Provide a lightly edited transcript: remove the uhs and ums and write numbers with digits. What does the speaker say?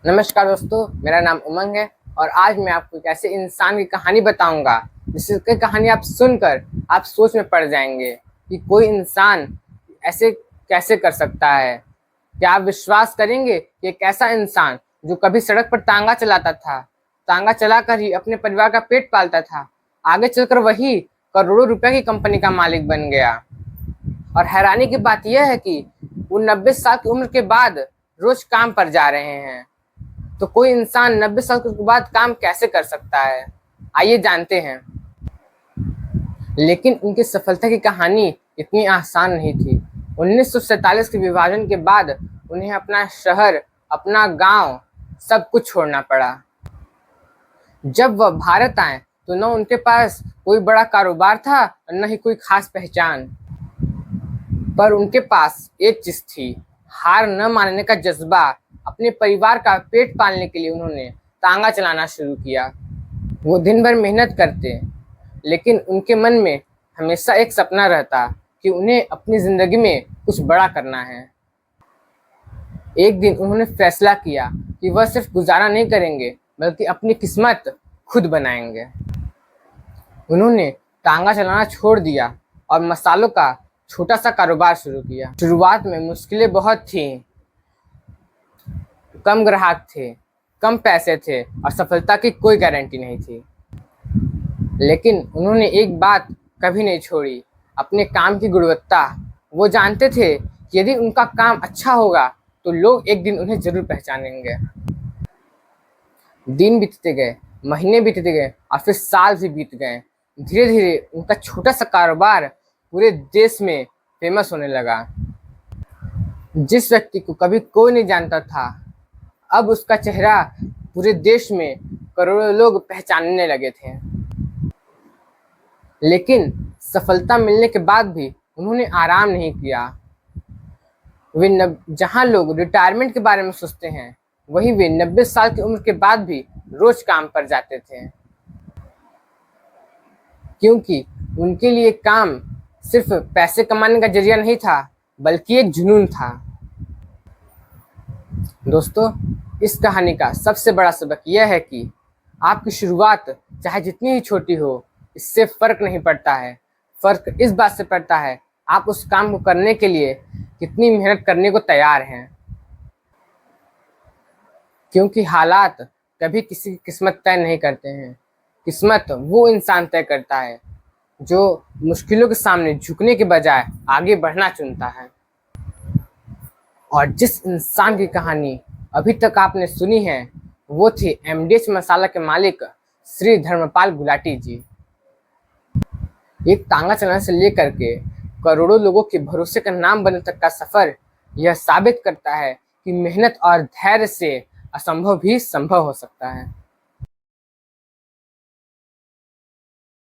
नमस्कार दोस्तों, मेरा नाम उमंग है और आज मैं आपको एक ऐसे इंसान की कहानी बताऊंगा जिसकी कहानी आप सुनकर आप सोच में पड़ जाएंगे कि कोई इंसान ऐसे कैसे कर सकता है। क्या आप विश्वास करेंगे कि एक ऐसा इंसान जो कभी सड़क पर तांगा चलाता था, तांगा चलाकर ही अपने परिवार का पेट पालता था, आगे चलकर वही करोड़ों रुपए की कंपनी का मालिक बन गया। और हैरानी की बात यह है कि वो 90 साल की उम्र के बाद रोज काम पर जा रहे हैं। तो कोई इंसान 90 साल के बाद काम कैसे कर सकता है, आइए जानते हैं। लेकिन उनकी सफलता की कहानी इतनी आसान नहीं थी। 1947 के विभाजन के बाद उन्हें अपना शहर, अपना गांव सब कुछ छोड़ना पड़ा। जब वह भारत आए तो न उनके पास कोई बड़ा कारोबार था और न ही कोई खास पहचान, पर उनके पास एक चीज थी, हार न मानने का जज्बा। अपने परिवार का पेट पालने के लिए उन्होंने तांगा चलाना शुरू किया। वो दिन भर मेहनत करते, लेकिन उनके मन में हमेशा एक सपना रहता कि उन्हें अपनी जिंदगी में कुछ बड़ा करना है। एक दिन उन्होंने फैसला किया कि वह सिर्फ गुजारा नहीं करेंगे बल्कि अपनी किस्मत खुद बनाएंगे। उन्होंने तांगा चलाना छोड़ दिया और मसालों का छोटा सा कारोबार शुरू किया। शुरुआत में मुश्किलें बहुत थी, कम ग्राहक थे, कम पैसे थे और सफलता की कोई गारंटी नहीं थी। लेकिन उन्होंने एक बात कभी नहीं छोड़ी, अपने काम की गुणवत्ता। वो जानते थे कि यदि उनका काम अच्छा होगा तो लोग एक दिन उन्हें जरूर पहचानेंगे। दिन बीतते गए, महीने बीतते गए और फिर साल भी बीत गए। धीरे धीरे उनका छोटा सा कारोबार पूरे देश में फेमस होने लगा। जिस व्यक्ति को कभी कोई नहीं जानता था, अब उसका चेहरा पूरे देश में करोड़ों लोग पहचानने लगे थे। लेकिन सफलता मिलने के बाद भी उन्होंने आराम नहीं किया। जहां लोग रिटायरमेंट के बारे में सोचते हैं, वही वे 90 साल की उम्र के बाद भी रोज काम पर जाते थे, क्योंकि उनके लिए काम सिर्फ पैसे कमाने का जरिया नहीं था बल्कि एक जुनून था। दोस्तों, इस कहानी का सबसे बड़ा सबक यह है कि आपकी शुरुआत चाहे जितनी ही छोटी हो, इससे फर्क नहीं पड़ता है। फर्क इस बात से पड़ता है आप उस काम को करने के लिए कितनी मेहनत करने को तैयार हैं। क्योंकि हालात कभी किसी की किस्मत तय नहीं करते हैं। किस्मत वो इंसान तय करता है जो मुश्किलों के सामने झुकने के बजाय आगे बढ़ना चुनता है। और जिस इंसान की कहानी अभी तक आपने सुनी है, वो थे एमडीएच मसाला के मालिक श्री धर्मपाल गुलाटी जी। एक तांगा चलाने से लेकर के करोड़ों लोगों के भरोसे का नाम बनने तक का सफर यह साबित करता है कि मेहनत और धैर्य से असंभव भी संभव हो सकता है।